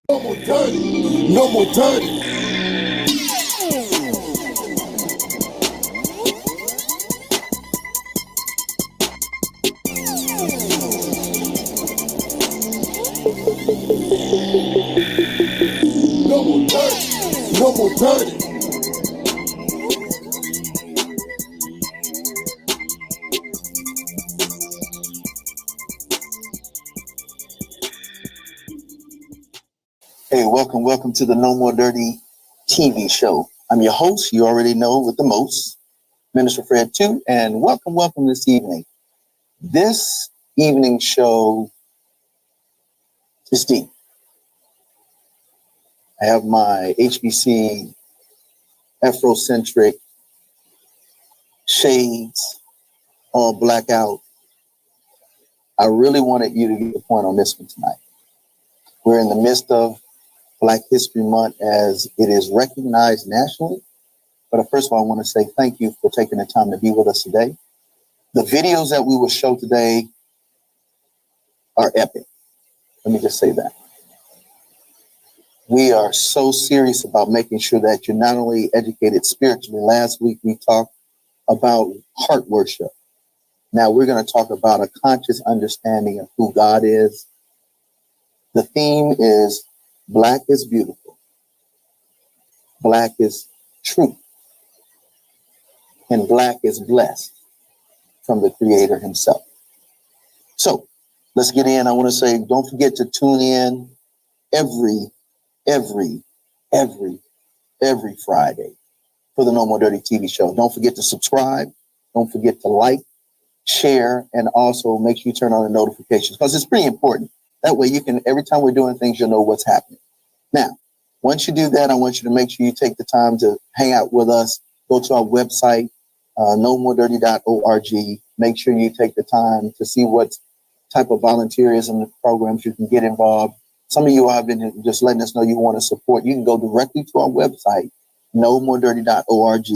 No more dirty. No more dirty. No more dirty. No more dirty. Hey, welcome to the No More Dirty TV show. I'm your host, you already know, with the most, MinisterfredII, and welcome this evening. This evening show is deep. I have my HBC Afrocentric shades all black out. I really wanted you to get the point on this one tonight. We're in the midst of Black History Month as it is recognized nationally. But first of all, I want to say thank you for taking the time to be with us today. The videos that we will show today are epic. Let me just say that. We are so serious about making sure that you're not only educated spiritually. Last week, we talked about heart worship. Now we're going to talk about a conscious understanding of who God is. The theme is Black is beautiful. Black is truth. And Black is blessed from the Creator himself. So let's get in. I want to say, don't forget to tune in every Friday for the No More Dirty TV show. Don't forget to subscribe. Don't forget to like, share, and also make sure you turn on the notifications because it's pretty important. That way you can, every time we're doing things, you'll know what's happening. Now, once you do that, I want you to make sure you take the time to hang out with us. Go to our website, NoMoreDirty.org. Make sure you take the time to see what type of volunteerism programs you can get involved. Some of you have been just letting us know you want to support. You can go directly to our website, NoMoreDirty.org.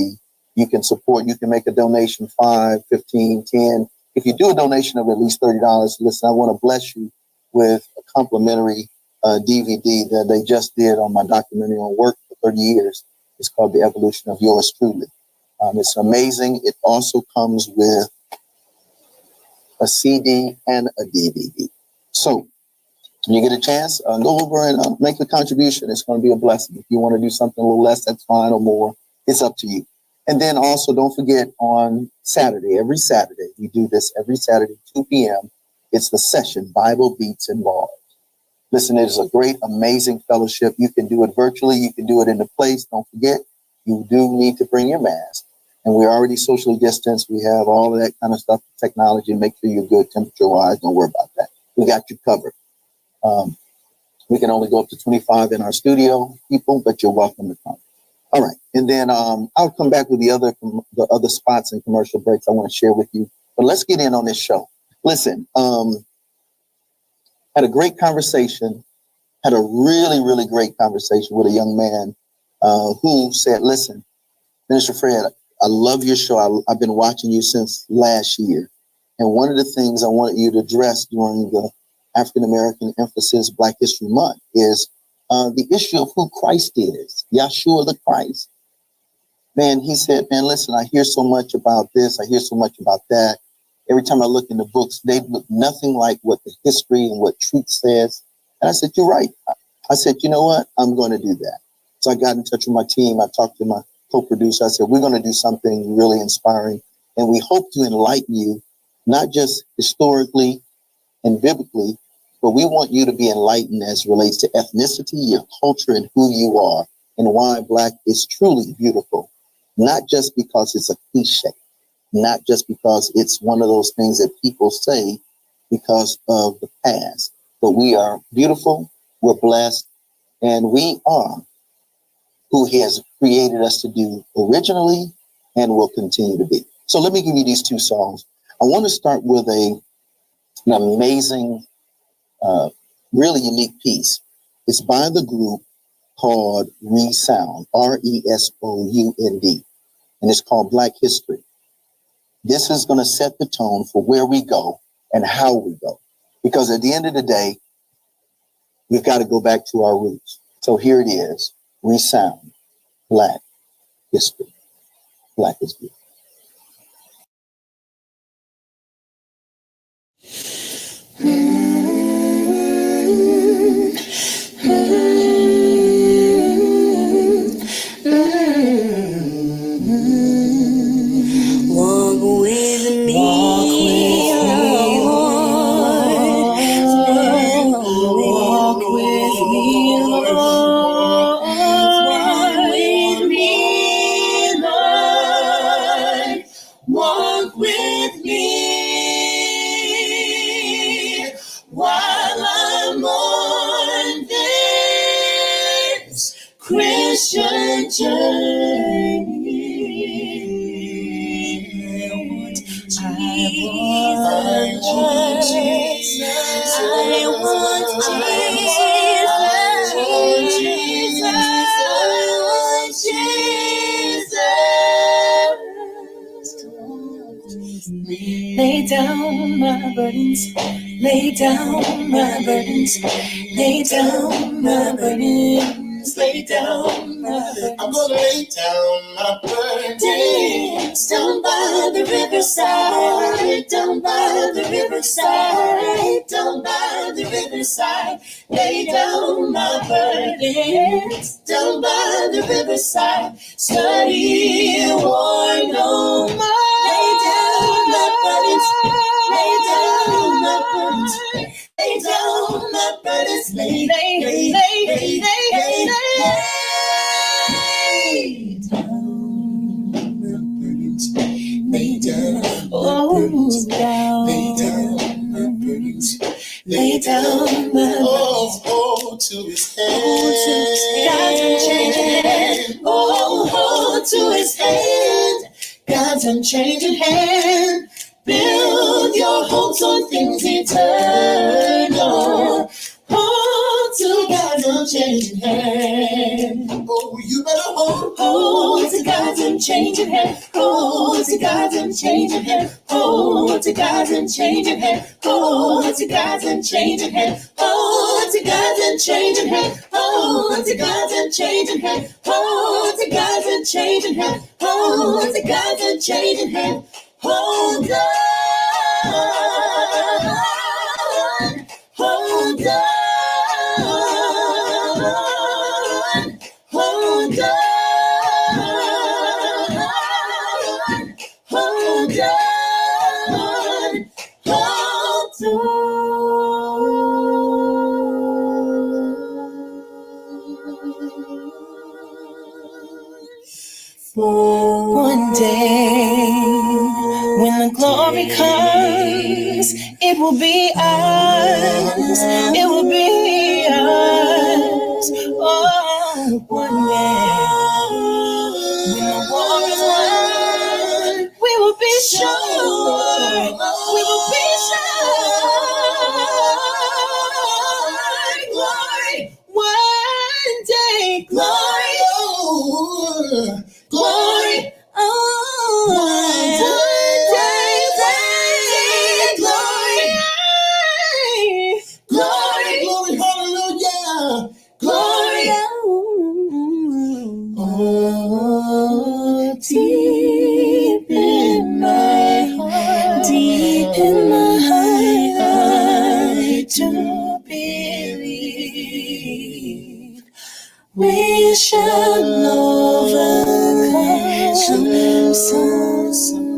You can support. You can make a donation, $5, $15, $10. If you do a donation of at least $30, listen, I want to bless you with a complimentary DVD that they just did on my documentary on work for 30 years. It's called The Evolution of Yours Truly. It's amazing. It also comes with a CD and a DVD. So when you get a chance, go over and make a contribution. It's going to be a blessing. If you want to do something a little less, that's fine, or more. It's up to you. And then also don't forget on Saturday, every Saturday, we do this every Saturday, 2 p.m. It's the session, Bible Beats and Bars. Listen, it is a great, amazing fellowship. You can do it virtually. You can do it in the place. Don't forget, you do need to bring your mask. And we're already socially distanced. We have all of that kind of stuff, technology. Make sure you're good temperature-wise. Don't worry about that. We got you covered. We can only go up to 25 in our studio, people, but you're welcome to come. All right. And then I'll come back with the other spots and commercial breaks I want to share with you. But let's get in on this show. Listen, had a great conversation, had a really great conversation with a young man who said, listen, Minister Fred, I love your show. I've been watching you since last year. And one of the things I wanted you to address during the African-American emphasis Black History Month is the issue of who Christ is, Yahshua the Christ. Man, he said, man, listen, I hear so much about this. I hear so much about that. Every time I look in the books, they look nothing like what the history and what truth says. And I said, you're right. I said, you know what? I'm going to do that. So I got in touch with my team. I talked to my co-producer. I said, we're going to do something really inspiring. And we hope to enlighten you, not just historically and biblically, but we want you to be enlightened as it relates to ethnicity, your culture, and who you are, and why Black is truly beautiful. Not just because it's a cliche, not just because it's one of those things that people say because of the past, but we are beautiful, we're blessed, and we are who he has created us to do originally and will continue to be. So let me give you these two songs. I want to start with an amazing, really unique piece. It's by the group called Resound, Resound, and it's called Black History. This is going to set the tone for where we go and how we go. Because at the end of the day, We've got to go back to our roots. So here it is. Resound. Black history. Black history. Walk with me, walk with me, Lord. Walk with me, Lord. Walk with me while I'm on this Christian journey. I want Jesus. I want Jesus. Lay down my burdens. Lay down my burdens. Lay down my burdens. Lay down my burdens. I'm gonna lay down my burdens. Down by the riverside. Down by the riverside. Down by the riverside. Lay down my burdens. Down by the riverside. Study war no more. Lay down my burdens. Lay down my burdens. Lay down my burdens. Lay down my burdens. Lay down my burdens. Lay down my burdens. Lay down my burdens. Oh, to his hand. God's unchanging hand. Oh, to his hand. God's unchanging hand. Build your hopes on things eternal. Hold to God's unchanging hand. Oh, you better hold to God's unchanging hand. Hold to God's unchanging hand. Hold to God's unchanging hand. Hold to God's unchanging hand. Hold to God's unchanging hand. Hold to God's unchanging hand. Hold to God's unchanging hand. Hold to God's unchanging hand. Hold on. Hold on. Hold on. Hold on. Hold on. For one day, when the glory comes, it will be ours. It will be ours. Oh, one day, when the war is won, we will be sure. We will be sure. Glory. One day, glory. Glory. Oh, one day, glory. Glory, hallelujah. Glory. Oh, deep in my heart, I do believe we shall overcome soon.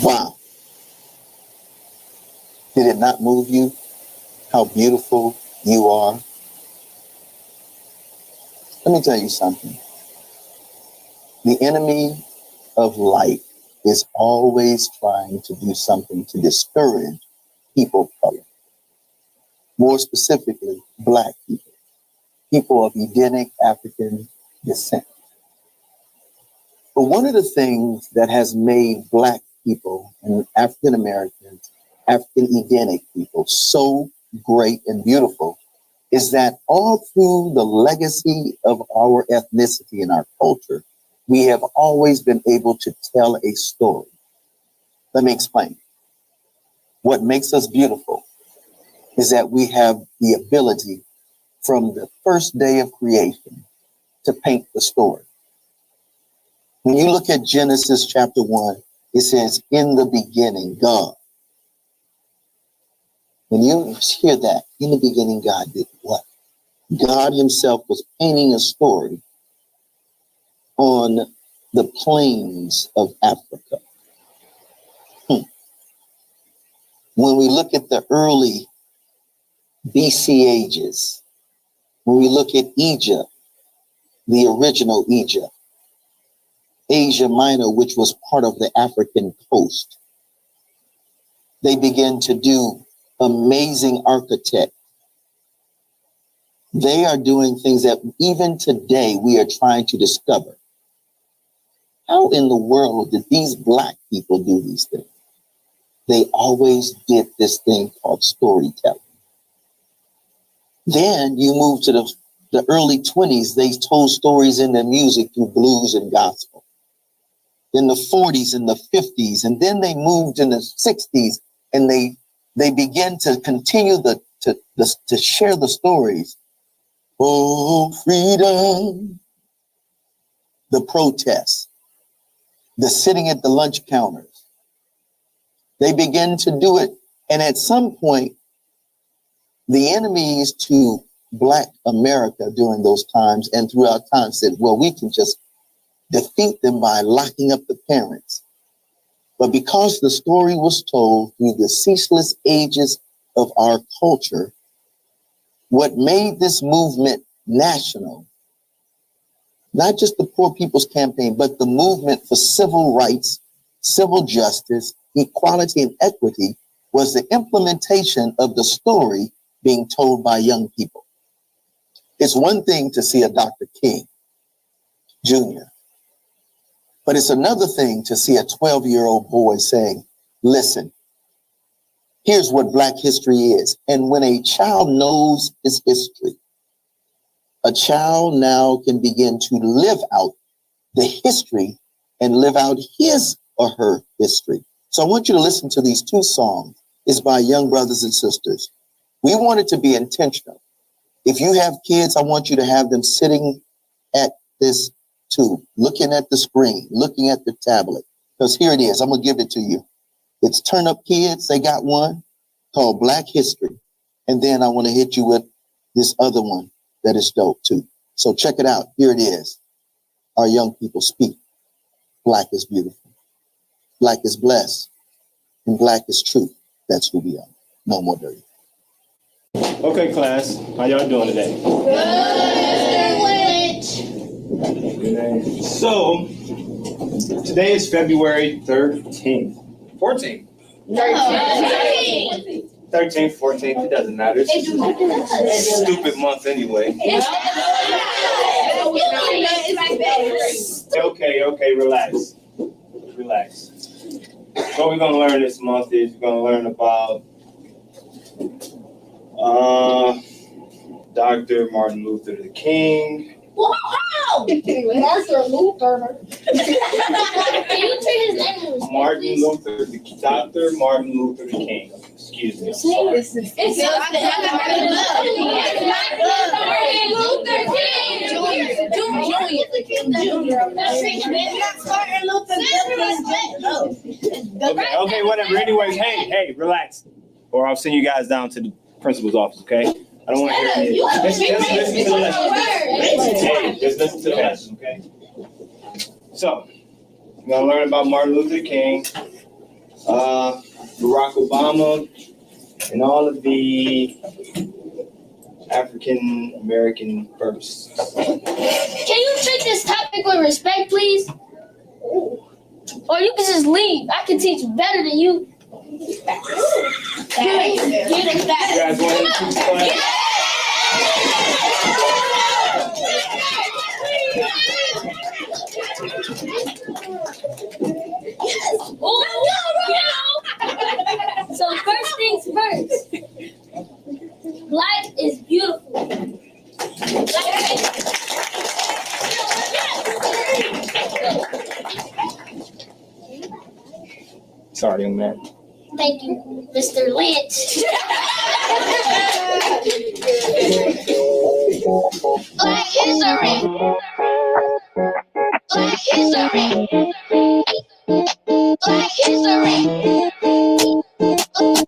Wow. Did it not move you? How beautiful you are. Let me tell you something. The enemy of light is always trying to do something to discourage people of color. More specifically, Black people, people of Edenic African descent. But one of the things that has made Black people and African Americans, African Edenic people, so great and beautiful, is that all through the legacy of our ethnicity and our culture, we have always been able to tell a story. Let me explain. What makes us beautiful is that we have the ability from the first day of creation to paint the story. When you look at Genesis chapter 1, it says, in the beginning, God. When you hear that, in the beginning, God did what? God himself was painting a story on the plains of Africa. When we look at the early BC ages, when we look at Egypt, the original Egypt, Asia Minor, which was part of the African coast, they began to do amazing architect. They are doing things that even today we are trying to discover. How in the world did these Black people do these things? They always did this thing called storytelling. Then you move to the early 20s, they told stories in their music through blues and gospel. In the 40s and the 50s, and then they moved in the 60s, and they began to continue to share the stories. Oh, freedom, the protests, the sitting at the lunch counters. They began to do it, and at some point, the enemies to Black America during those times and throughout time said, well, we can just defeat them by locking up the parents. But because the story was told through the ceaseless ages of our culture, what made this movement national, not just the Poor People's Campaign, but the movement for civil rights, civil justice, equality, and equity, was the implementation of the story being told by young people. It's one thing to see a Dr. King Jr., but it's another thing to see a 12-year-old boy saying, listen, here's what Black history is. And when a child knows his history, a child now can begin to live out the history and live out his or her history. So I want you to listen to these two songs. It's by young brothers and sisters. We want it to be intentional. If you have kids, I want you to have them sitting at this tube, looking at the screen, looking at the tablet. Because here it is. I'm going to give it to you. It's Turn Up Kids. They got one called Black History. And then I want to hit you with this other one that is dope too. So check it out. Here it is. Our young people speak. Black is beautiful. Black is blessed. And Black is truth. That's who we are. No more dirty. Okay, class. How y'all doing today? Good. So, today is February 13th. 14th. 13th, 14th, it doesn't matter. It's a stupid month anyway. Okay, relax. What we're going to learn this month is we're going to learn about Dr. Martin Luther King. Wow! Martin Luther. Can you say his name? Dr. Martin Luther King. Excuse me. It's Martin Luther King. Okay, whatever. Anyways, hey, relax. Or I'll send you guys down to the principal's office, okay? I don't want to hear it. Let's listen to the lesson. Hey, let's listen to the lesson, okay? So, we're going to learn about Martin Luther King, Barack Obama, and all of the African American firsts. Can you treat this topic with respect, please? Or you can just leave. I can teach better than you. You guys want to teach class? Oh, Sorry, young man. Thank you, Mr. Lynch. Black history. Black history. Black history.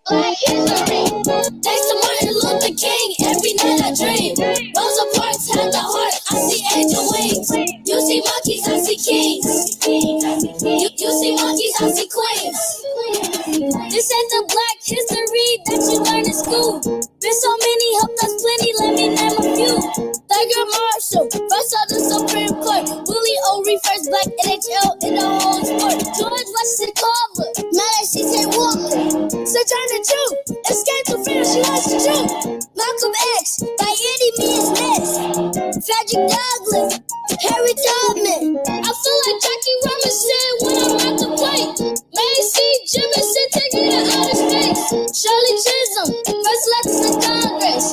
Black history. Thanks to Martin Luther King, every night I dream. Rosa Parks had the heart, I see angel wings. You see monkeys, I see kings. You see monkeys, I see queens. This ain't the black history that you learn in school. Been so many, helped us plenty, let me name a few. Thurgood Marshall, first of the Supreme Court. Willie O'Ree, first black NHL in the whole sport. George Washington Carver, Mary C.J. Walker. Sojourner Truth, escape to freedom, she wants the truth. Malcolm X, by any means necessary. Frederick Douglass, Harry Tubman. I feel like Jackie Robinson when I'm at the plate. Macy Jemison taking it out of space. Shirley Chisholm, first letters to Congress.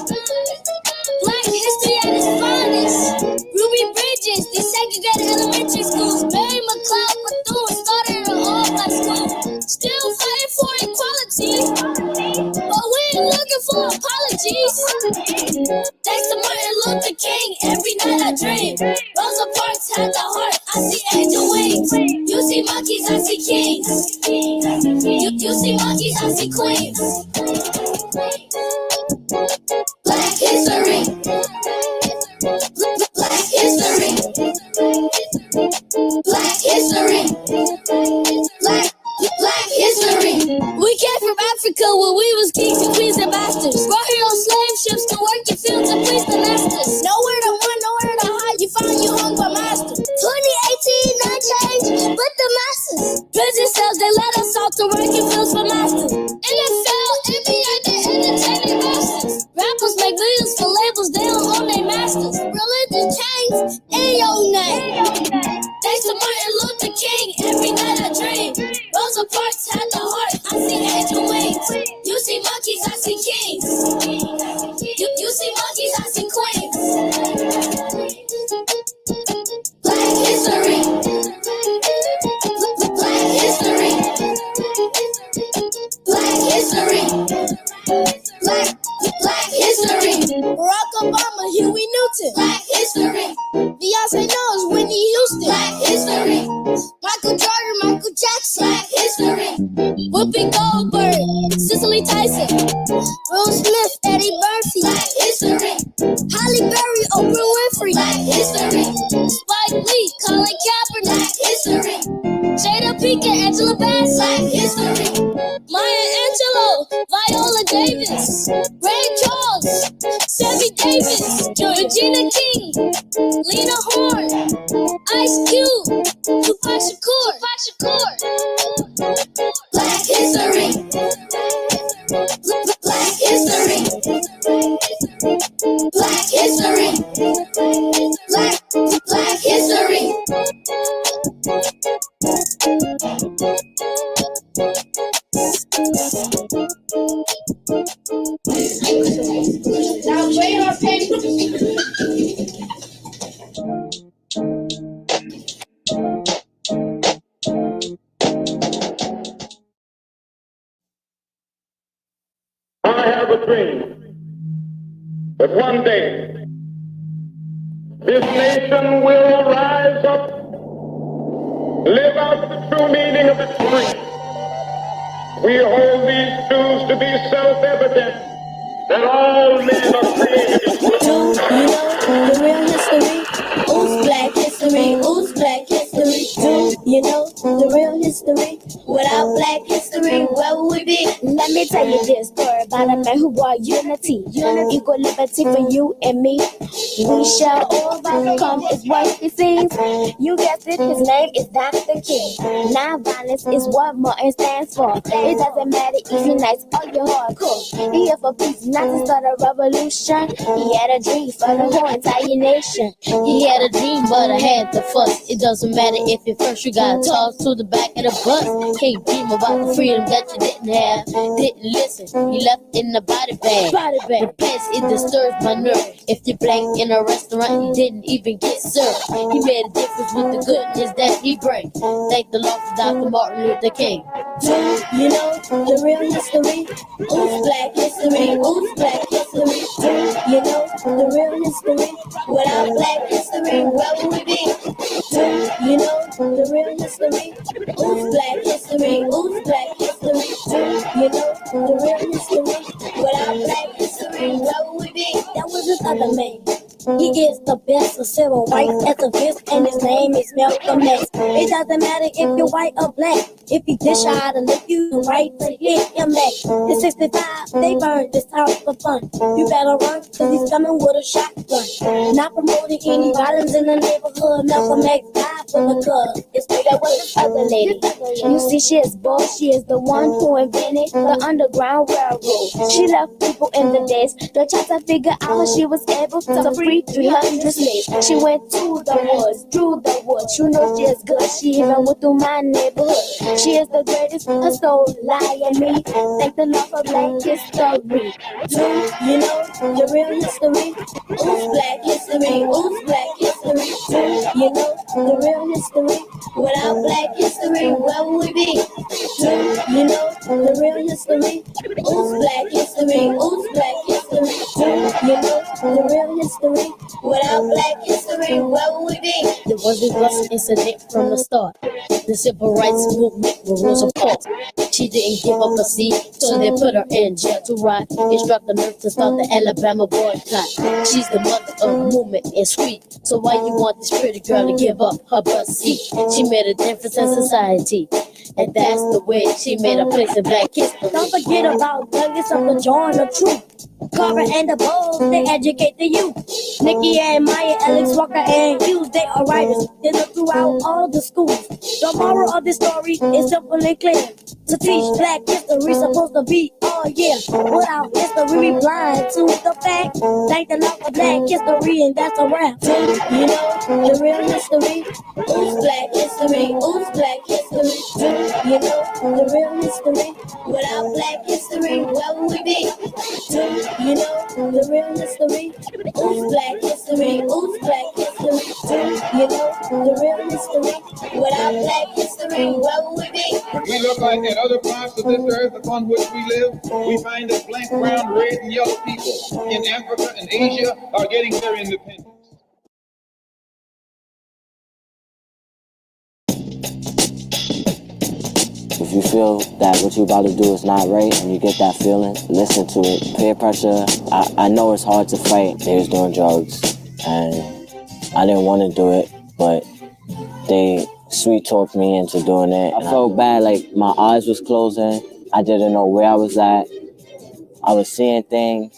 Black history at its finest. Ruby Bridges, desegregated elementary schools. Mary McLeod Bethune started an all-black school. Still fighting for equality, but we ain't looking for apologies. Thanks to Martin Luther King, every night I dream. Rosa Parks had the heart, I see angel wings. You see monkeys, I see kings. You see monkeys, I see queens. Black history. Black history. Black history. Black history. We came from Africa where we was kings and queens and masters. Brought here on slave ships to work your fields and please the masters. Nowhere to run, nowhere to hide, you found your home by master. 2018, not change, but the masters. Prison cells, they let us out to work your fields for masters. NFL, NBA, they entertaining masters. Rappers make videos for labels, they don't own their masters. Religious chains, in your name. Thanks to Martin Luther King, every night I dream. Rosa Parks had the heart, I see angel wings. You see monkeys, I see kings. You see monkeys, I see queens. Black history. Black history. Black history. Black history. Barack Obama, Huey Newton. Black history. Beyonce knows Whitney Houston. Black history. Michael Jordan, Michael Jackson. Black history. Whoopi Goldberg, Cicely Tyson. Will Smith, Eddie Murphy. Black history. Halle Berry, Oprah Winfrey. Black history. Spike Lee, Colin Kaepernick. Black history. Jada Pinkett, Angela Bassett. Black history. Maya Angelou, Viola Davis. Ray Charles, Sammy Davis. Regina King, Lena Horne, Ice Cube, Tupac Shakur. Black history. Black history. Black history. Black history. Now wait on paper. I have a dream that one day this nation will rise up, live out the true meaning of its creed. We hold these truths to be self-evident, that all men are created equal. Do you know the real history? Who's black history? Who's black history? Do you know the real history? Without black history, where would we be? Let me tell you this story about a man who brought unity, equal liberty for you and me. We shall all overcome, is what it seems. You guessed it, his name is Dr. King. Non-violence is what Martin stands for. It doesn't matter if you're nice or you're hardcore. He here for peace, not to start a revolution. He had a dream for the whole entire nation. He had a dream, but I had to fuss. It doesn't matter if you're first First you gotta talk to the back of the bus. Can't dream about the freedom that you didn't have. Didn't listen, you left in the body bag. The place, it disturbs my nerve. If you're black in a restaurant, you didn't even get served. He made a difference with the goodness that he brings. Thank the Lord for Dr. Martin Luther King. You know the real history. Ooh, black history. Ooh, black history. You know the real history. Without black history, where would we be? You know the real history. Ooh, black history. Ooh, black history. You know the real history. Without black history, where would we be? That was this other man. He is the best of civil rights activist, and his name is Malcolm X. It doesn't matter if you're white or black. If he dish out and lick you right to hit him back. In 65, they burned this house for fun. You better run, cause he's coming with a shotgun. Not promoting any violence in the neighborhood. Malcolm X died for the cause. It's that was this other lady. You see, she is bold. She is the one who invented the Underground Railroad. She left people in the days to try to figure out how she was able to free 300 slaves. She went to the woods, through the woods. You know she is good. She even went through my neighborhood. She is the greatest. Her soul lie in me. Thank the Lord for black history. You know the real history. Ooh, black history. Ooh, black history. You know the real history. Without black history, where would we be? You know the real history. Ooh, black history. Ooh, black history. You know the real history. Without black history, where would we be? There was a bus incident from the start. The civil rights movement was Rosa Parks. She didn't give up a seat, so they put her in jail to rot. It struck the nerve to start the Alabama boycott. She's the mother of the movement and sweet. So why you want this pretty girl to give up her bus seat? She made a difference in society, and that's the way she made a place in black history. Don't forget about Douglas of the Join the Truth. Carver and the Bulls, they educate the youth. Nikki and Maya, Alex Walker and Hughes, they are writers. They look throughout all the schools. The moral of the story is simple and clear. To teach black history supposed to be all year. Without history, we blind to the fact. Thank the Lord for black history, and that's a wrap. You know the real history. Ooh, black history. Ooh, black history. You know the real history. Without black history, where would we be? You know the real history. Ooh, black history. Ooh, black history. You know the real history. Without black history, where would we be? When we look like at other parts of this earth upon which we live, we find that black, brown, red, and yellow people in Africa and Asia are getting their independence. If you feel that what you about to do is not right and you get that feeling, listen to it. Peer pressure, I know it's hard to fight. They was doing drugs and I didn't want to do it, but they sweet talked me into doing it. I felt bad, like my eyes was closing. I didn't know where I was at. I was seeing things.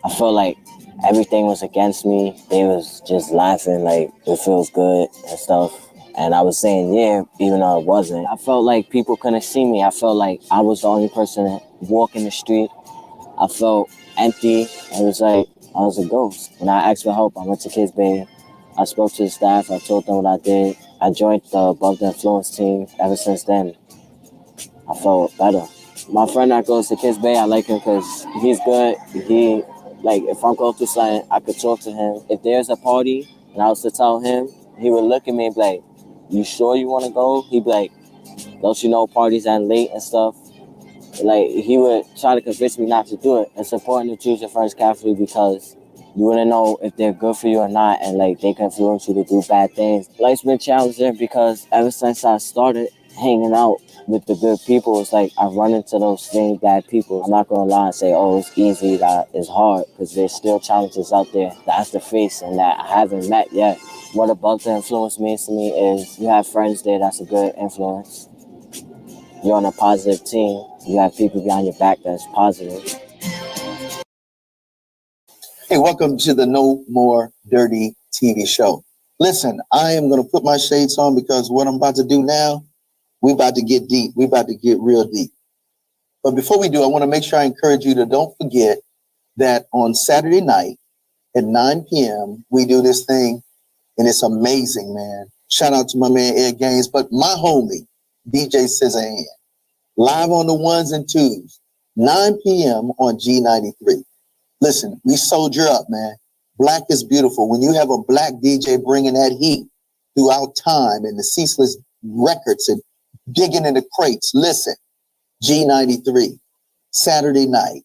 I felt like everything was against me. They was just laughing like it feels good and stuff. And I was saying, yeah, even though it wasn't. I felt like people couldn't see me. I felt like I was the only person walking the street. I felt empty. It was like I was a ghost. When I asked for help, I went to Kids Bay. I spoke to the staff. I told them what I did. I joined the Above the Influence team. Ever since then, I felt better. My friend that goes to Kids Bay, I like him because he's good. He, like, if I'm going through something, I could talk to him. If there's a party and I was to tell him, he would look at me and be like, you sure you want to go? He'd be like, don't you know parties end late and stuff? Like, he would try to convince me not to do it. It's important to choose your friends carefully because you wouldn't know if they're good for you or not, and like they can influence you to do bad things. Life's been challenging because ever since I started hanging out with the good people, it's like I've run into those same bad people. I'm not gonna lie and say, oh, it's easy, that it's hard, because there's still challenges out there that I have to face and that I haven't met yet. What Above the Influence means to me is you have friends there that's a good influence. You're on a positive team. You have people behind your back that's positive. Hey, welcome to the No More Dirty TV show. Listen, I am going to put my shades on because what I'm about to do now, we're about to get deep. We're about to get real deep. But before we do, I want to make sure I encourage you to don't forget that on Saturday night at 9 p.m., we do this thing, and it's amazing, man. Shout out to my man Ed Gaines, but my homie, DJ Scissorhand, live on the ones and twos, 9 p.m. on G93. Listen, we soldier up, man. Black is beautiful. When you have a black DJ bringing that heat throughout time and the ceaseless records and digging in the crates, listen, G93, Saturday night,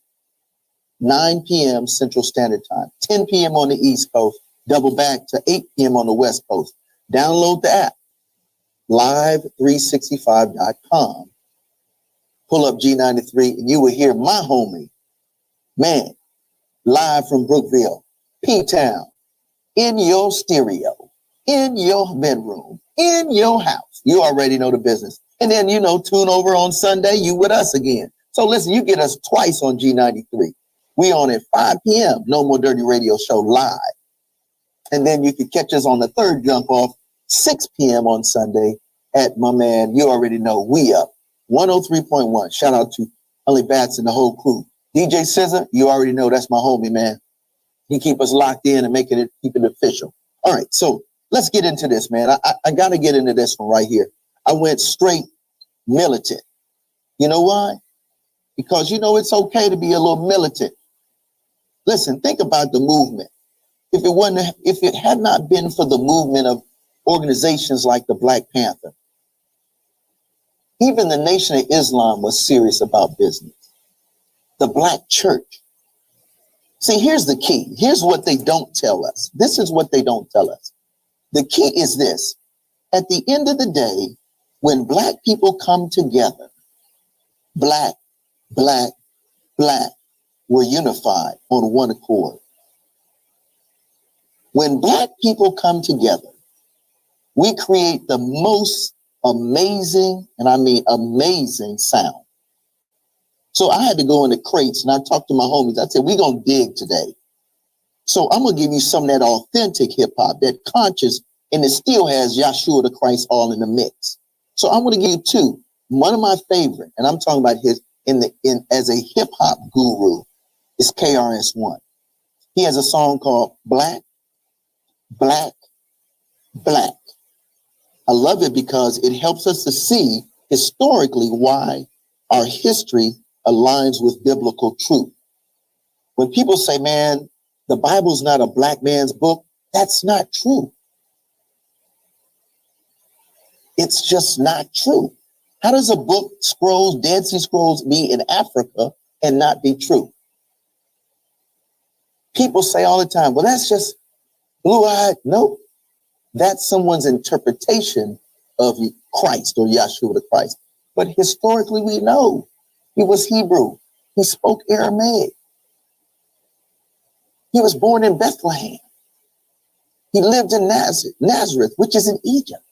9 p.m. Central Standard Time, 10 p.m. on the East Coast, double back to 8 p.m. on the West Coast. Download the app, live365.com. Pull up G93 and you will hear my homie, man, live from Brookville, P-Town, in your stereo, in your bedroom, in your house. You already know the business. And then, you know, tune over on Sunday, you with us again. So listen, you get us twice on G93. We on at 5 p.m., No More Dirty Radio Show live. And then you can catch us on the third jump off, 6 p.m. on Sunday at my man, you already know, We Up, 103.1. Shout out to Holly Bats and the whole crew. DJ Scissor, you already know that's my homie, man. He keep us locked in and keep it official. All right, so let's get into this, man. I got to get into this one right here. I went straight militant. You know why? Because, you know, it's okay to be a little militant. Listen, think about the movement. If it had not been for the movement of organizations like the Black Panther, even the Nation of Islam was serious about business. The Black church. See, here's the key. Here's what they don't tell us. This is what they don't tell us. The key is this. At the end of the day, when Black people come together, Black, Black, Black, we're unified on one accord. When Black people come together, we create the most amazing, and I mean amazing sound. So I had to go in the crates and I talked to my homies. I said, we're going to dig today. So I'm going to give you some of that authentic hip hop, that conscious, and it still has Yahshua the Christ all in the mix. So I'm going to give you two. One of my favorite, and I'm talking about his as a hip hop guru, is KRS-One. He has a song called Black, Black, Black. I love it because it helps us to see historically why our history aligns with biblical truth. When people say, man, the Bible's not a Black man's book, that's not true. It's just not true. How does a book, Scrolls, Dead Sea Scrolls, be in Africa and not be true? People say all the time, well, that's just blue-eyed. Nope. That's someone's interpretation of Christ or Yahshua the Christ. But historically, we know he was Hebrew. He spoke Aramaic. He was born in Bethlehem. He lived in Nazareth, which is in Egypt.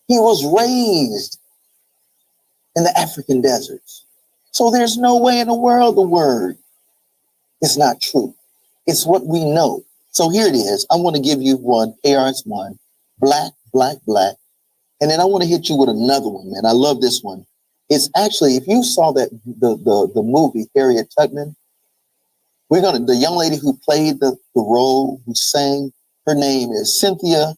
He was raised in the African deserts. So there's no way in the world the word is not true. It's what we know. So here it is. I want to give you one, KRS-One, Black, Black, Black. And then I want to hit you with another one, man. I love this one. It's actually, if you saw that the movie Harriet Tubman, the young lady who played the role, who sang, her name is Cynthia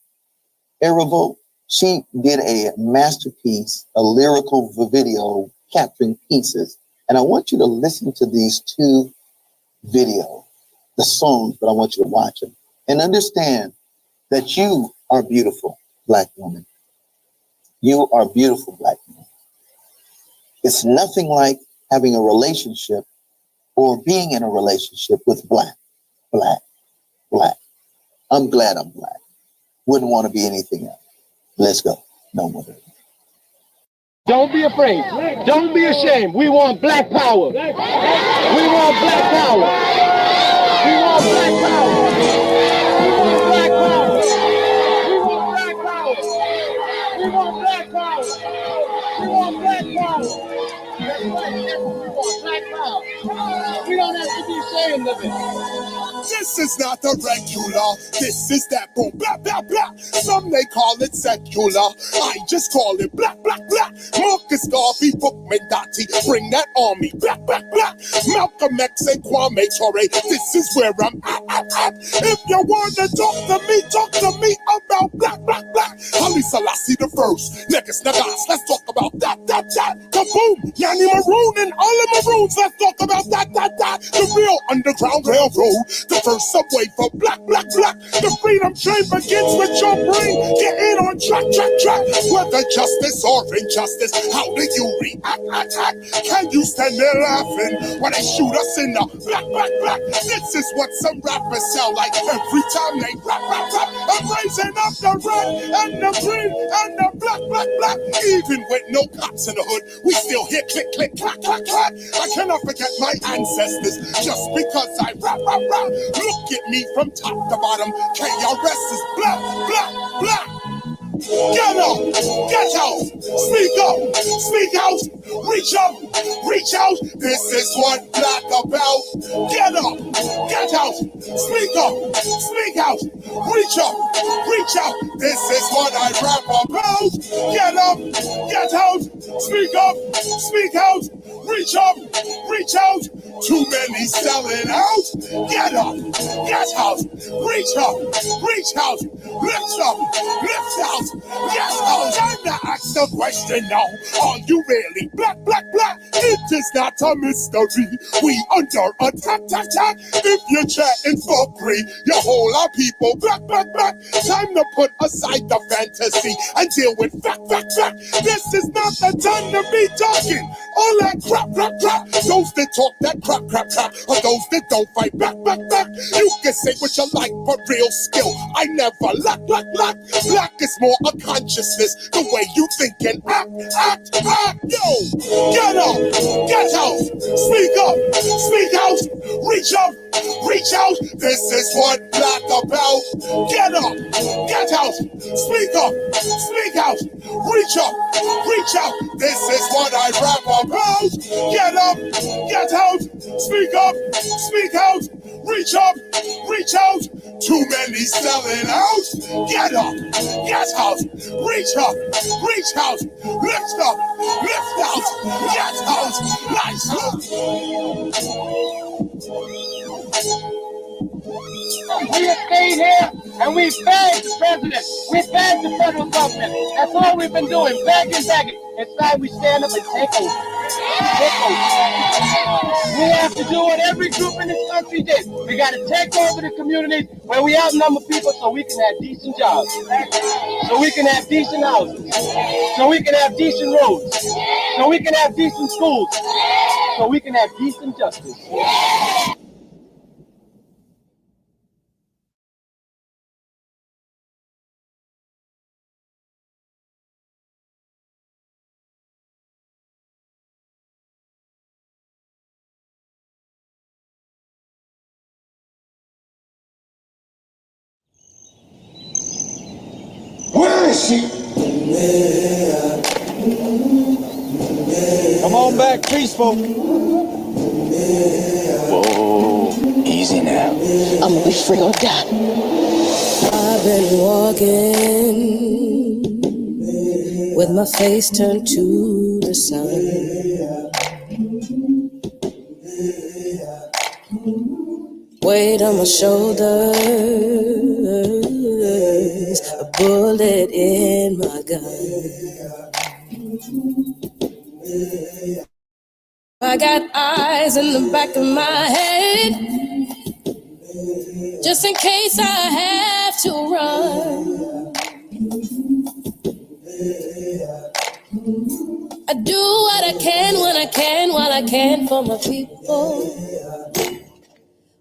Erivo. She did a masterpiece, a lyrical video capturing pieces. And I want you to listen to these two videos, the songs, but I want you to watch them and understand that you are beautiful, Black woman. You are beautiful, Black woman. It's nothing like having a relationship or being in a relationship with Black, Black, Black. I'm glad I'm Black. Wouldn't want to be anything else. Let's go. No more. Don't be afraid. Don't be ashamed. We want Black power. We want Black power. We want Black power. We want Black power. We want Black power. We want Black power. We want Black power. We don't have to be ashamed of it. This is not the regular. This is that boom, blah, blah, blah. Some may call it secular. I just call it black, black, black. Marcus Garvey, Bookman, Dottie, bring that army. Black, black, black. Malcolm X and Kwame Ture. This is where I'm at. If you want to talk to me about black, black, black. Haile Selassie the first. Negus Nagas, let's talk about that. Kaboom, Yanni Maroon and all the Maroons. Let's talk about that. The real Underground Railroad. The first subway for black, black, black. The freedom train begins with your brain. Get in on track. Whether justice or injustice, how do you react? Can you stand there laughing when they shoot us in the black, black, black? This is what some rappers sound like every time they rap. I'm raising up the red and the green and the black, black, black. Even with no cops in the hood, we still hear click, click, clack, clack, clack. I cannot forget my ancestors just because I rap. Look at me from top to bottom. KRS is black, black, black. Get up, get out, speak out, reach out. This is what black about. Get up, get out, speak out, reach out. This is what I rap about. Get up, get out, speak out, reach out. Too many selling out. Get up, get out, reach out, lift out. Yes, time to ask the question now. Are you really black, black, black? It is not a mystery. We under attack. If you're chatting for free, you whole lot of people black, black, black. Time to put aside the fantasy and deal with fact. This is not the time to be talking all that crap. Those that talk that crap, or those that don't fight back. You can say what you like, but real skill I never lack. Black is more a consciousness, the way you think and act. Yo, get up, get out, speak out, reach out. This is what black about. Get up, get out, speak out, reach out. This is what I rap about. Get up, get out, speak out, reach out. Too many selling out. Get up, get out, reach out, lift out, get out, lights out. We have stayed here and we've begged the president, we've begged the federal government. That's all we've been doing, begging. It's time we stand up and take over. We have to do what every group in this country did. We got to take over the communities where we outnumber people so we can have decent jobs, so we can have decent houses, so we can have decent roads, so we can have decent schools, so we can have decent justice. Where is she? Come on back, peaceful. Whoa, easy now. I'm gonna be free or die. I've been walking with my face turned to the sun. Weight on my shoulders, a bullet in my gun. I got eyes in the back of my head, just in case I have to run. I do what I can when I can, while I can for my people.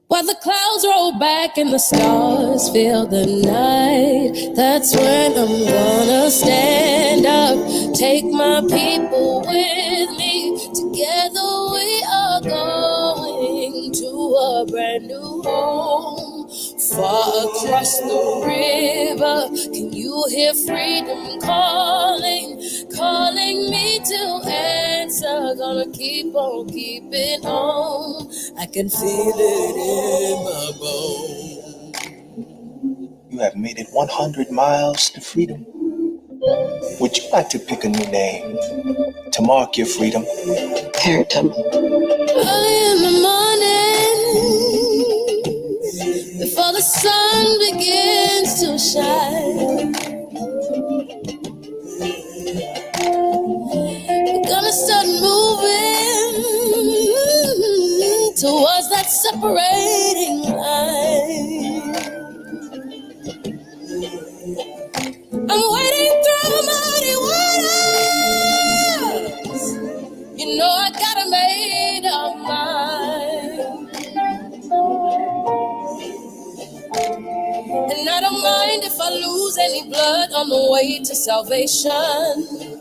While the clouds roll back and the stars fill the night, that's when I'm gonna stand up, take my people with me. Together we are going to a brand new home, far across the river. Can you hear freedom calling me to answer gonna keep on keeping on. I can feel it in my bones. You have made it 100 miles to freedom. Would you like to pick a new name to mark your freedom? Early in the morning, before the sun begins to shine, we're gonna start moving towards that separating line. I'm wading through muddy waters. You know I gotta make up mind. And I don't mind if I lose any blood on the way to salvation.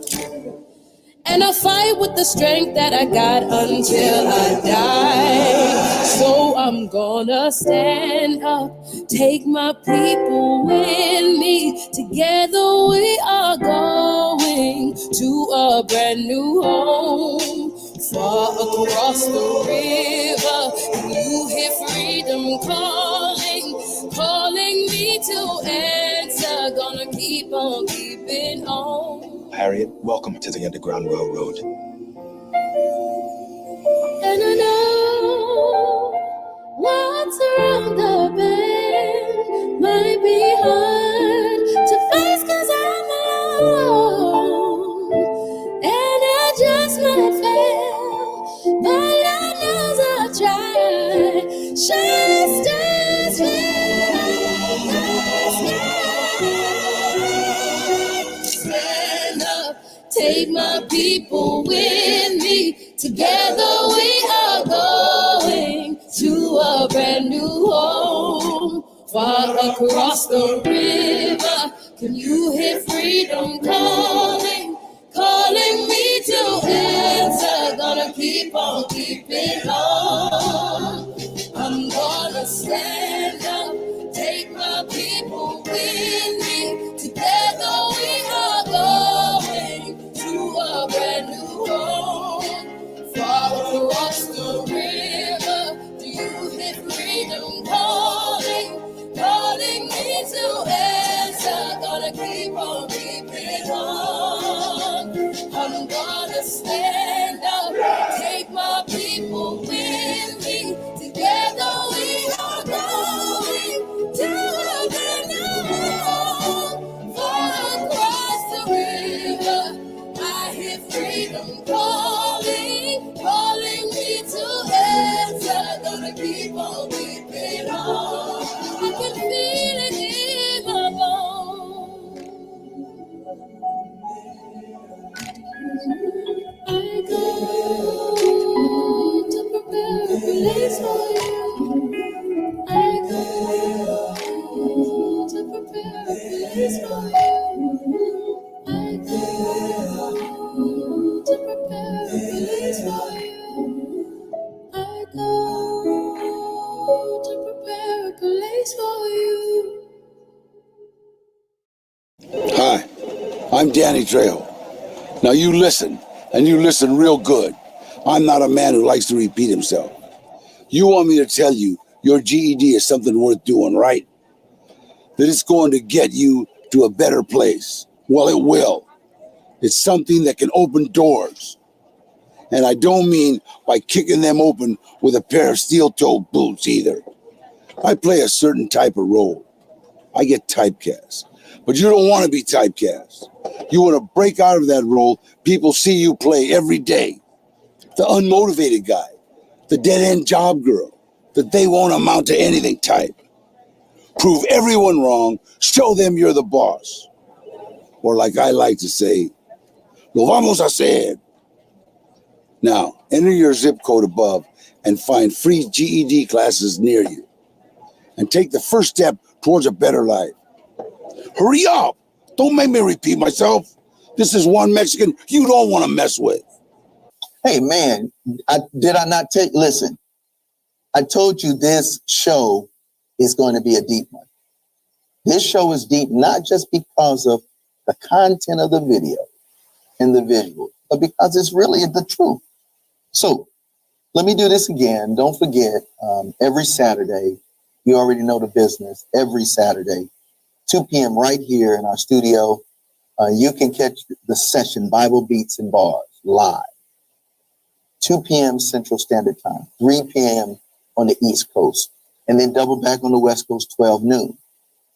And I'll fight with the strength that I got until I die. So I'm gonna stand up, take my people with me. Together we are going to a brand new home. Far across the river, you hear freedom calling, calling me to answer. Gonna keep on keeping on. Harriet, welcome to the Underground Railroad. And I know what's around the bend might be hard to face 'cause I'm alone. And I just might fail, but Lord knows I'll try. Shine stars will stand up, take my people with me. Together we are going to a brand new home. Far across the river, can you hear freedom calling, calling me to answer? Gonna keep on keeping on. I'm gonna stand up, take my people with me. Together we are going to a brand new home. Far across the river, do you hear freedom calling, calling me to answer? Gonna keep on keeping on. I'm gonna stand up, take my people with me. Together we are going to a brand new home. Far across the river, I hear freedom calling, calling me to answer. Gonna keep on keeping on. I can feel it in my bones. I go to prepare a place for you. I go to prepare a place for you. I go to prepare a place for you. I go to prepare a place for you. Hi, I'm Danny Trejo. Now you listen, and you listen real good. I'm not a man who likes to repeat himself. You want me to tell you your GED is something worth doing, right? That it's going to get you to a better place. Well, it will. It's something that can open doors. And I don't mean by kicking them open with a pair of steel-toed boots either. I play a certain type of role. I get typecast. But you don't want to be typecast. You want to break out of that role people see you play every day. The unmotivated guy, the dead-end job girl, that they won't amount to anything type. Prove everyone wrong, show them you're the boss. Or like I like to say, lo vamos a hacer. Now, enter your zip code above and find free GED classes near you. And take the first step towards a better life. Hurry up! Don't make me repeat myself. This is one Mexican you don't want to mess with. Hey, man, did I not take, listen, I told you this show is going to be a deep one. This show is deep, not just because of the content of the video and the visual, but because it's really the truth. So let me do this again. Don't forget, every Saturday, you already know the business, every Saturday, 2 p.m. right here in our studio, you can catch the session, Bible Beats and Bars, live. 2 p.m. Central Standard Time, 3 p.m. on the East Coast, and then double back on the West Coast, 12 noon.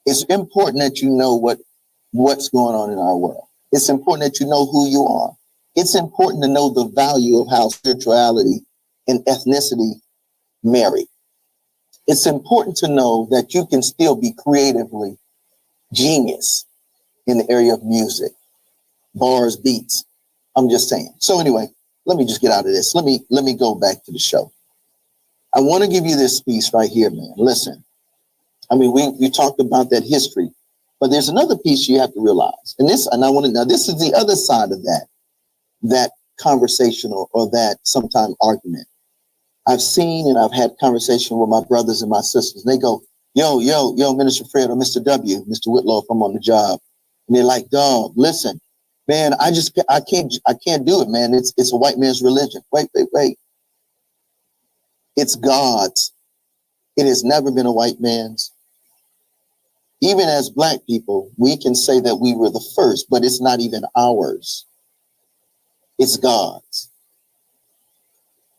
It's important that you know what's going on in our world. It's important that you know who you are. It's important to know the value of how spirituality and ethnicity marry. It's important to know that you can still be creatively genius in the area of music, bars, beats. I'm just saying. So anyway, let me just get out of this. Let me go back to the show. I want to give you this piece right here, man. Listen, I mean, we talked about that history, but there's another piece you have to realize. And this is the other side of that conversation or that sometime argument. I've seen and I've had conversation with my brothers and my sisters. And they go, yo, Minister Fred or Mr. W, Mr. Whitlow, if I'm on the job. And they're like, dog, listen, man, I can't do it, man. It's a white man's religion. Wait. It's God's. It has never been a white man's. Even as black people, we can say that we were the first, but it's not even ours. It's God's.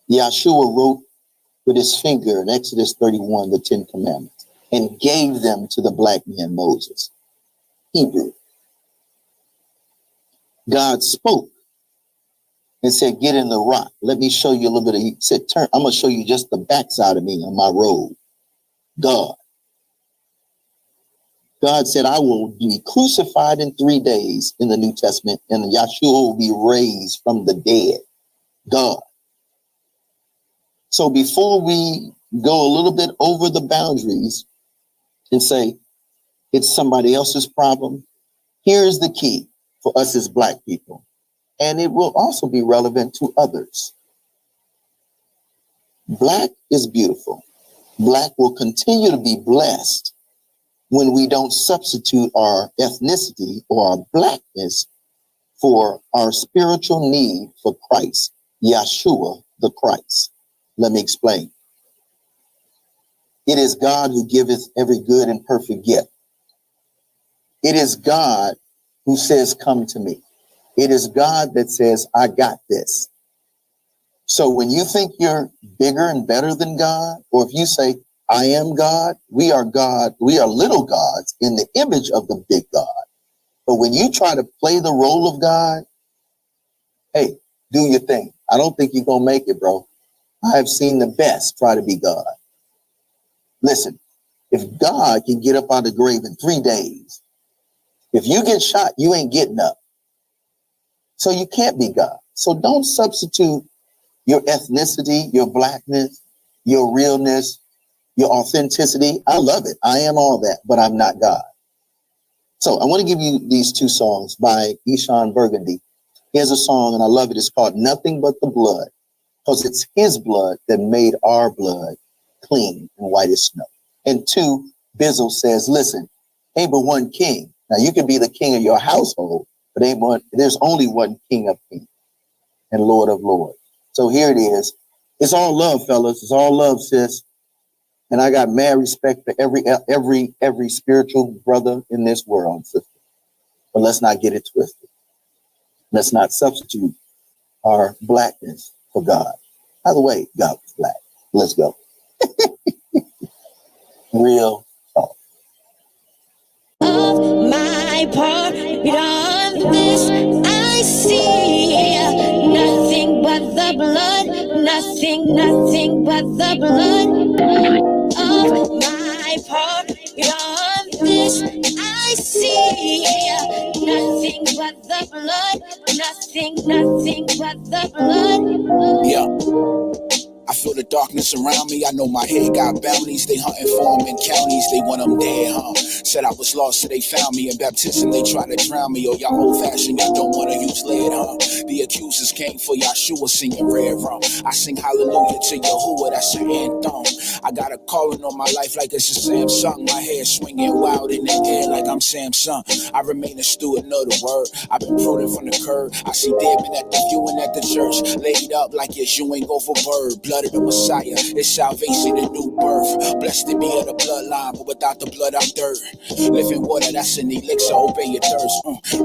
Yahshua wrote with his finger in Exodus 31, the 10 Commandments, and gave them to the black man Moses. Hebrew. God spoke and said, get in the rock. Let me show you a little bit. He said, turn. I'm going to show you just the backside of me on my robe. God said, I will be crucified in 3 days in the New Testament, and Yahshua will be raised from the dead. God. So before we go a little bit over the boundaries and say it's somebody else's problem, here's the key for us as black people. And it will also be relevant to others. Black is beautiful. Black will continue to be blessed when we don't substitute our ethnicity or our blackness for our spiritual need for Christ, Yahshua the Christ. Let me explain. It is God who giveth every good and perfect gift. It is God who says, come to me. It is God that says, I got this. So when you think you're bigger and better than God, or if you say, I am God, we are little gods in the image of the big God. But when you try to play the role of God, hey, do your thing. I don't think you're going to make it, bro. I have seen the best try to be God. Listen, if God can get up out of the grave in 3 days, if you get shot, you ain't getting up. So you can't be God. So don't substitute your ethnicity, your blackness, your realness, your authenticity. I love it. I am all that, but I'm not God. So I want to give you these 2 songs by Eshawn Burgundy. Here's a song, and I love it. It's called Nothing But the Blood, because it's his blood that made our blood clean and white as snow. And 2, Bizzle says, listen, ain't but one king. Now you can be the king of your household, but there's only one King of kings and Lord of lords. So here it is. It's all love, fellas. It's all love, sis. And I got mad respect for every spiritual brother in this world, sister. But let's not get it twisted. Let's not substitute our blackness for God. By the way, God was black. Let's go. Real talk. Of my part, beyond this, I see nothing but the blood, nothing but the blood. Of my part, beyond this, I see nothing but the blood, nothing but the blood. Yeah. I feel the darkness around me. I know my head got bounties. They hunting for them in counties. They want them dead, huh? Said I was lost, so they found me. In baptism, they tried to drown me. Oh, y'all old-fashioned, y'all don't want to use lead, huh? The accusers came for Yahshua singing red rum. I sing hallelujah to Yahuwah, that's an anthem. I got a calling on my life like it's a Samsung. My hair swinging wild in the air like I'm Samsung. I remain a student of the word. I've been prudent from the curb. I see dead men at the viewing at the church. Laid up like Yeshua over bird. Blood of the Messiah, it's salvation and new birth. Blessed to be of the bloodline, but without the blood I'm dirt. Living water, that's an elixir, obey your thirst.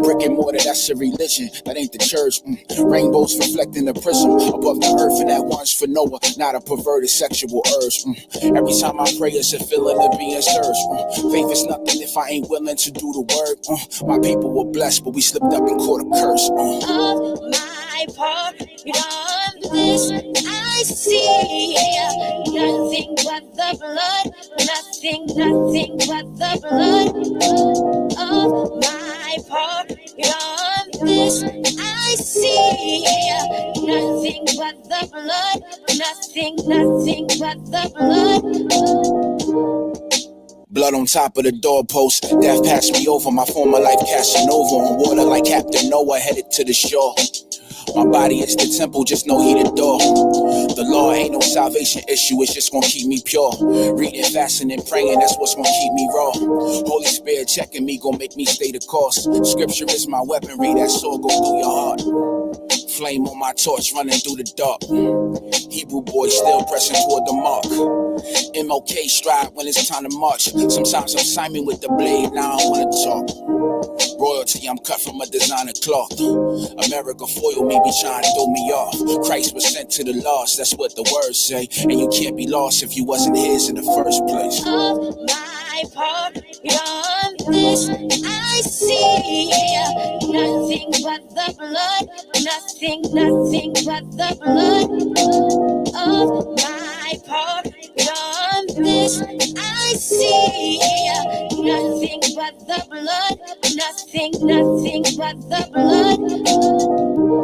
Brick and mortar, that's a religion, that ain't the church. Rainbows reflecting the prism above the earth, and that one's for Noah, not a perverted sexual urge. Every time I pray, it's a feeling of being searched. Faith is nothing if I ain't willing to do the work. My people were blessed, but we slipped up and caught a curse. Of my part, you done this, I see. Nothing but the blood, nothing but the blood. Of my part, you done this, I see. Nothing but the blood, nothing but the blood. Blood on top of the doorpost. Death passed me over. My former life casting over on water like Captain Noah headed to the shore. My body is the temple, just know he the door. The law ain't no salvation issue, it's just gonna keep me pure. Reading, fasting, and praying, that's what's gonna keep me raw. Holy Spirit checking me, gonna make me stay the course. Scripture is my weaponry, that sword go through your heart. Flame on my torch running through the dark. Hebrew boy still pressing toward the mark. MOK stride when it's time to march. Sometimes I'm Simon with the blade, now I don't wanna talk. Royalty, I'm cut from a designer cloth. America foiled me, be trying to throw me off. Christ was sent to the lost, that's what the words say. And you can't be lost if you wasn't his in the first place. Of my part, beyond this, I see. Nothing but the blood, nothing but the blood. Of my part, beyond this, I see. Nothing but the blood, nothing but the blood.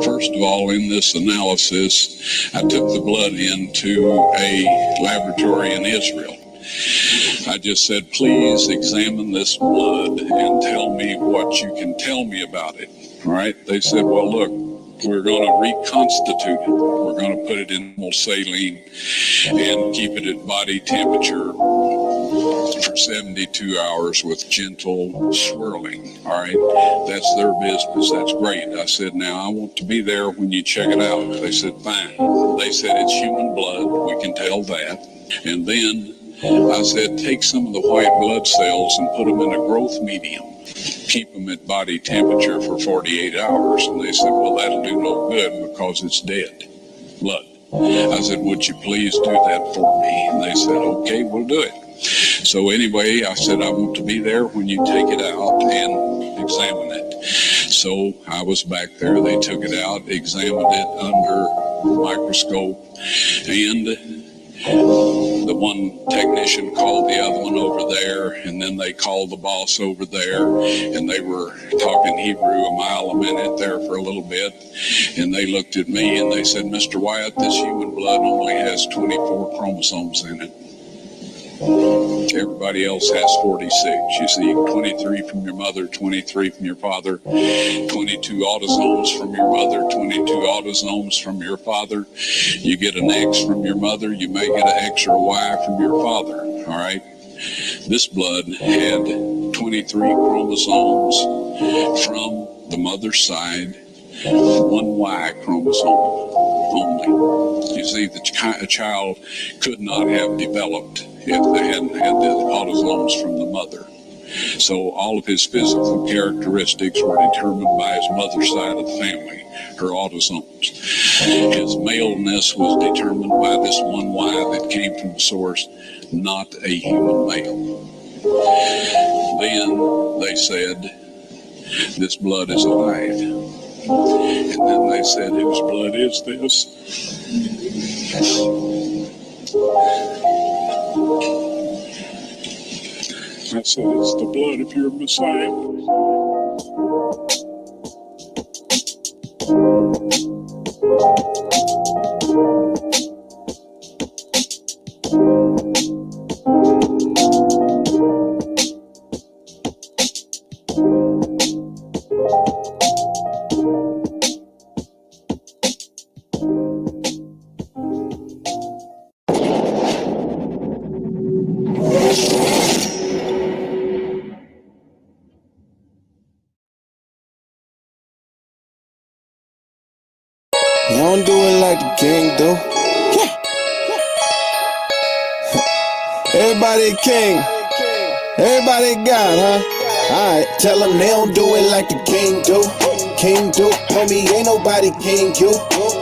First of all, in this analysis, I took the blood into a laboratory in Israel. I just said, please examine this blood and tell me what you can tell me about it. All right? They said, well, look, we're going to reconstitute it. We're going to put it in saline and keep it at body temperature for 72 hours with gentle swirling. All right, that's their business. That's great. I said, now I want to be there when you check it out. They said, fine. They said, it's human blood. We can tell that. And then I said, take some of the white blood cells and put them in a growth medium. Keep them at body temperature for 48 hours. And they said, well, that'll do no good because it's dead blood. I said, would you please do that for me? And they said, okay, we'll do it. So anyway, I said, I want to be there when you take it out and examine it. So I was back there. They took it out, examined it under the microscope, and the one technician called the other one over there, and then they called the boss over there, and they were talking Hebrew a mile a minute there for a little bit, and they looked at me and they said, Mr. Wyatt, this human blood only has 24 chromosomes in it. Everybody else has 46. You see, 23 from your mother, 23 from your father, 22 autosomes from your mother, 22 autosomes from your father. You get an X from your mother, you may get an X or a Y from your father, all right? This blood had 23 chromosomes from the mother's side, one Y chromosome only. You see, a child could not have developed if they hadn't had the autosomes from the mother. So all of his physical characteristics were determined by his mother's side of the family, her autosomes. His maleness was determined by this one Y that came from the source, not a human male. Then they said, this blood is alive. And then they said, whose blood is this? I said, it's the blood of your Messiah. like the king do. Yeah. Everybody king. Everybody God, huh? Alright, tell them they don't do it like the king do. King do, homie, ain't nobody king you.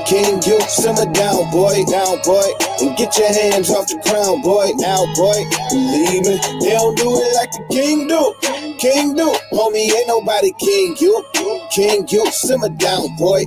King you, simmer down, boy, and get your hands off the crown, boy, now, boy. Believe me, they don't do it like the king do. King do, homie, ain't nobody king you. King you, simmer down, boy,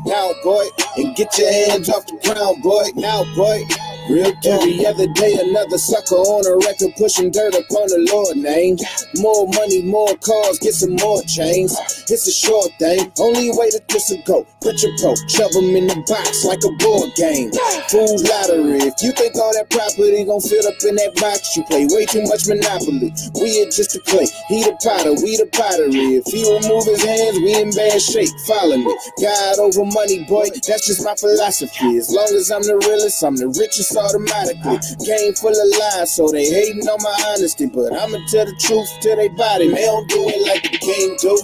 and get your hands off the crown, boy, now, boy. Real every other day, another sucker on a record pushing dirt upon the Lord name. More money, more cars, get some more chains. It's a short thing, only way that this will go. Put your pro, shove them in the box like a board game. Fool's lottery, if you think all that property gon' fit up in that box, you play way too much Monopoly. We are just a clay, he the potter, we the pottery. If he remove his hands, we in bad shape, follow me. God over money, boy, that's just my philosophy. As long as I'm the realest, I'm the richest automatically. Game full of lies, so they hating on my honesty. But I'ma tell the truth to they body. They don't do it like the king do.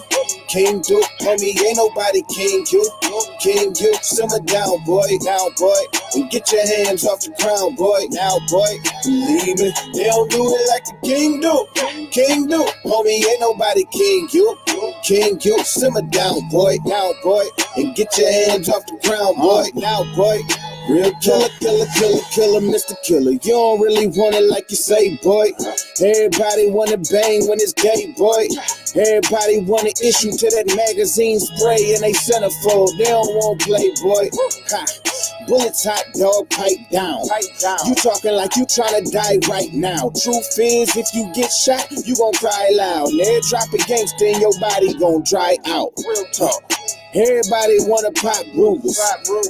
King do, homie, ain't nobody king you. King you, simmer down, boy, and get your hands off the crown, boy, now, boy. Believe me, they don't do it like the king do. King do, homie, ain't nobody king you. King you, simmer down, boy, and get your hands off the crown, boy, now, boy. Real killer, Mr. Killer. You don't really want it like you say, boy. Everybody wanna bang when it's gay, boy. Everybody wanna issue to that magazine spray and they centerfold. They don't want play, boy. Ha. Bullets hot, dog, pipe down. You talking like you tryna die right now. Truth is, if you get shot, you gon' cry loud. Never drop a gangster and your body gon' dry out. Real talk. Everybody wanna pop Rugas.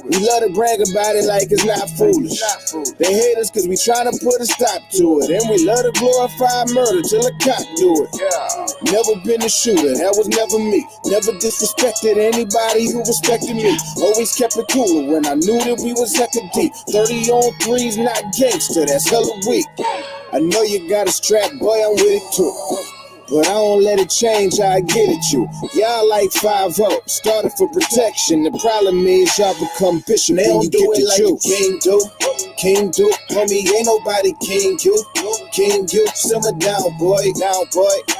We love to brag about it like it's not foolish. They hate us cause we tryna put a stop to it. And we love to glorify murder till a cop do it. Never been a shooter, that was never me. Never disrespected anybody who respected me. Always kept it cooler when I knew that we was hecka deep. 30 on 3's not gangster, that's hella weak. I know you got a strap, boy, I'm with it too. But I don't let it change how I get at you. Y'all like 5-0, started for protection. The problem is y'all become bishop and you get the juice. King do, homie, ain't nobody king you. King you, simmer down, boy,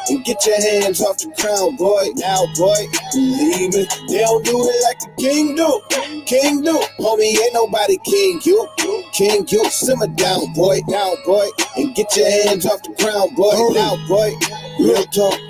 and get your hands off the crown, boy, now, boy. Believe me, they don't do it like the king do. King do, homie, ain't nobody king you. King you, simmer down, boy, and get your hands off the crown, boy, now, boy. Real talk.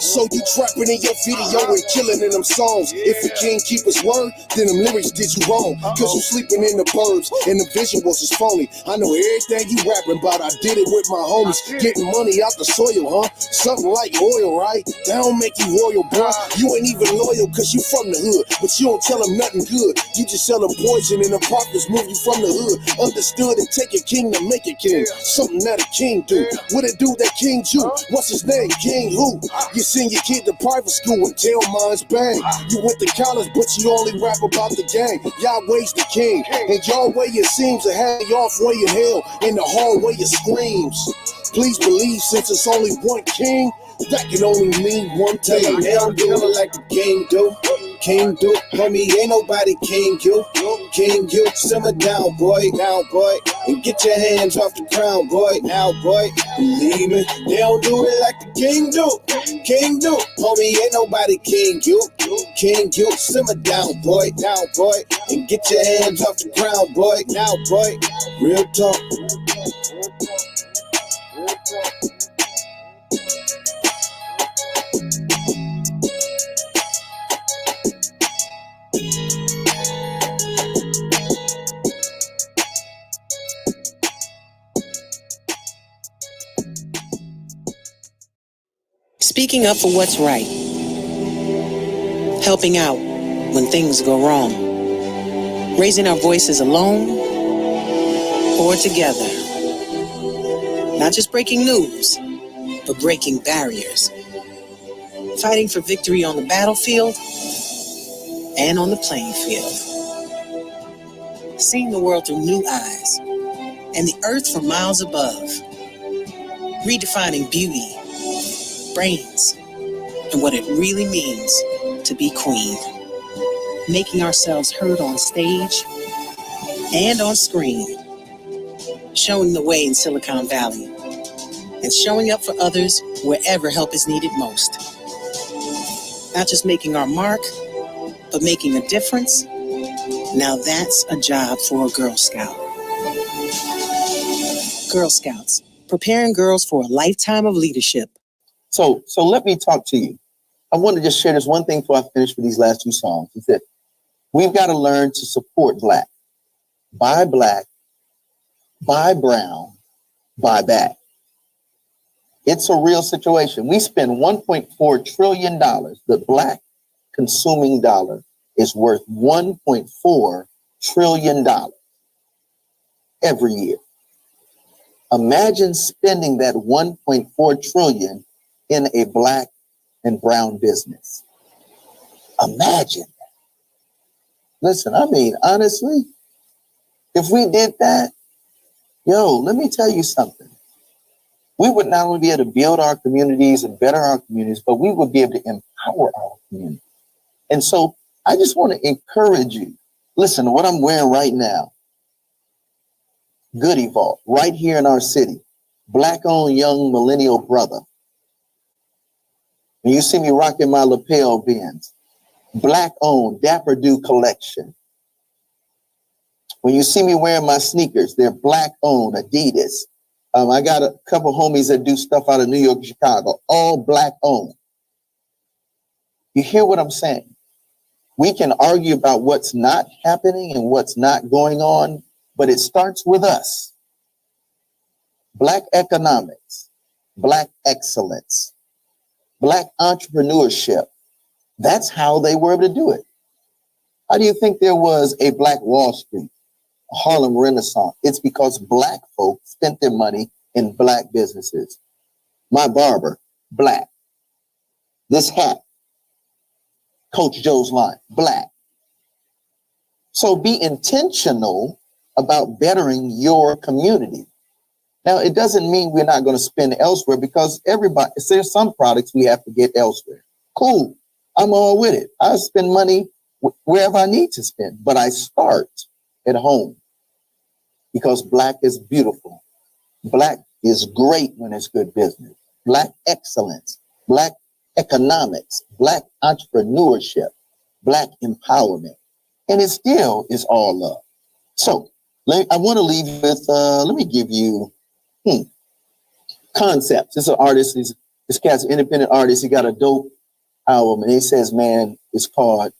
So you trapping in your video and killing in them songs. If the king keep his word, then them lyrics did you wrong. Cause you sleeping in the burbs and the visuals is phony. I know everything you rapping about, I did it with my homies. Getting money out the soil, huh? Something like oil, right? That don't make you royal, bro. You ain't even loyal cause you from the hood. But you don't tell them nothing good. You just sell them poison and the profits move you from the hood. Understood and take your king to make it king. Something that a king do. What it do that king do? What's his name? King who? You send your kid to private school and tell mine's bang. You went to college, but you only rap about the gang. Yahweh's the king, and your way it seems to have you off way of hell, in the hallway it screams. Please believe, since it's only one king, that can only mean one thing. They don't do it like the king do. King do, homie, ain't nobody king you. King you, simmer down, boy, and get your hands off the crown, boy, now, boy. Believe me, they don't do it like the king do. King do, homie, ain't nobody king you. King you, simmer down, boy, and get your hands off the crown, boy, now, boy. Real talk. Speaking up for what's right. Helping out when things go wrong. Raising our voices alone or together. Not just breaking news, but breaking barriers. Fighting for victory on the battlefield and on the playing field. Seeing the world through new eyes and the earth from miles above. Redefining beauty, brains, and what it really means to be queen. Making ourselves heard on stage and on screen, showing the way in Silicon Valley, and showing up for others wherever help is needed most. Not just making our mark, but making a difference. Now that's a job for a Girl Scout. Girl Scouts, preparing girls for a lifetime of leadership. So let me talk to you. I want to just share this one thing before I finish with these last two songs. It's that we've got to learn to support Black. Buy Black, buy brown, buy back. It's a real situation. We spend $1.4 trillion. The Black consuming dollar is worth $1.4 trillion every year. Imagine spending that $1.4 trillion in a Black and brown business. Imagine. Listen, I mean, honestly, if we did that, let me tell you something. We would not only be able to build our communities and better our communities, but we would be able to empower our community. And so I just want to encourage you. Listen to what I'm wearing right now. Goodie Vault, right here in our city. Black-owned young millennial brother. When you see me rocking my lapel bins, Black-owned Dapper Do collection. When you see me wearing my sneakers, they're Black-owned Adidas. I got a couple homies that do stuff out of New York, Chicago, all Black-owned. You hear what I'm saying? We can argue about what's not happening and what's not going on, but it starts with us. Black economics, Black excellence, Black entrepreneurship. That's how they were able to do it. How do you think there was a Black Wall Street, a Harlem Renaissance? It's because Black folks spent their money in Black businesses. My barber, Black. This hat, Coach Joe's line, Black. So be intentional about bettering your community. Now, it doesn't mean we're not going to spend elsewhere, because there's some products we have to get elsewhere. Cool. I'm all with it. I spend money wherever I need to spend, but I start at home because Black is beautiful. Black is great when it's good business. Black excellence, Black economics, Black entrepreneurship, Black empowerment. And it still is all love. So I want to leave you with, let me give you Concepts. This is an artist. This cat's an independent artist. He got a dope album, and he says, man, it's called,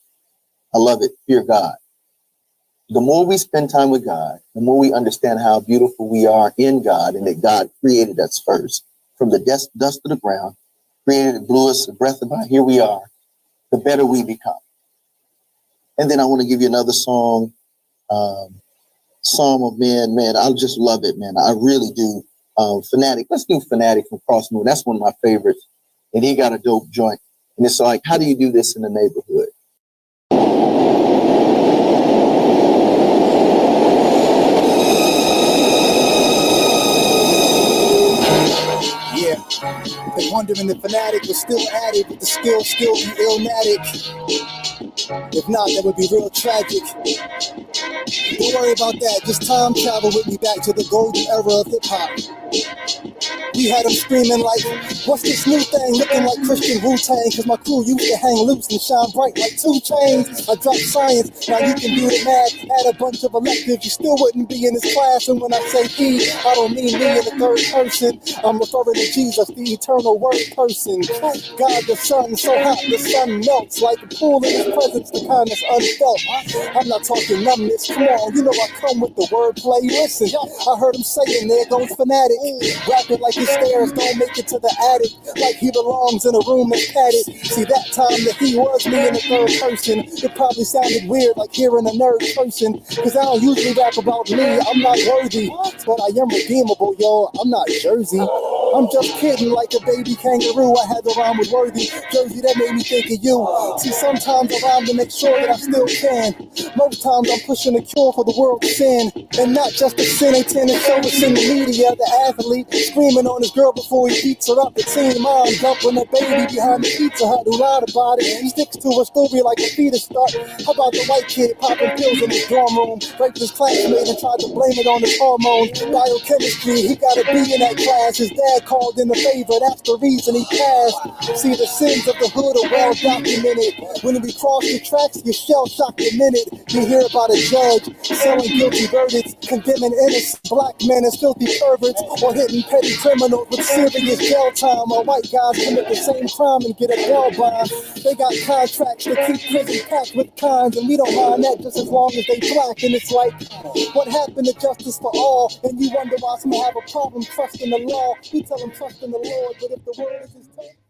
I love it, Fear God. The more we spend time with God, the more we understand how beautiful we are in God, and that God created us first from the dust of the ground, created, blew us a breath of life. Here we are, the better we become. And then I want to give you another song, Psalm of Men. Man, I just love it, man. I really do. Fanatic. Let's do Fanatic from Cross Moon. That's one of my favorites. And he got a dope joint. And it's like, how do you do this in the neighborhood? Yeah, they wondering if Fanatic was still at it, with the still be illmatic. If not, that would be real tragic. Don't worry about that, just time travel with me back to the golden era of hip-hop. We had them screaming like, what's this new thing, looking like Christian Wu-Tang, cause my crew used to hang loose and shine bright like 2 chains. I dropped science, now you can do the math, add a bunch of electives, you still wouldn't be in this class. And when I say he, I don't mean me in the third person, I'm referring to Jesus, the eternal word person. God the Son, so hot the sun melts, like a pool in his presence, the kind that's unfelt. I'm not talking numbness, come on, you know I come with the wordplay. Listen, I heard him saying, there goes Fanatic, rapping like his stairs don't make it to the attic, like he belongs in a room that's padded. See, that time that he was me in the third person, it probably sounded weird like hearing a nerd person, cause I don't usually rap about me, I'm not worthy, but I am redeemable, yo, I'm not Jersey. I'm just kidding, like a baby kangaroo. I had to rhyme with Worthy, Jersey, that made me think of you. See, sometimes I rhyme to make sure that I still can. Most times I'm pushing a cure for the world's sin. And not just the sin, they tend to show us in the media. The athlete screaming on his girl before he beats her up. The teen mom dumping a baby behind the Pizza Hut who lied about it. He sticks to a story like a fetus start. How about the white kid popping pills in his dorm room? Raped his classmate and tried to blame it on his hormones. Biochemistry, he got a B in that class. His dad called in a favor, that's the reason he passed. See, the sins of the hood are well documented. When we cross the tracks, you shell shock the minute you hear about a judge selling guilty verdicts, condemning innocent black men as filthy perverts, or hitting petty criminals with serious jail time. While white guys commit the same crime and get a bail bond. They got contracts to keep prison packed with cons, and we don't mind that just as long as they black. And it's like, what happened to justice for all? And you wonder why some have a problem trusting the law. We tell them trust in the Lord, but if the word is his tongue.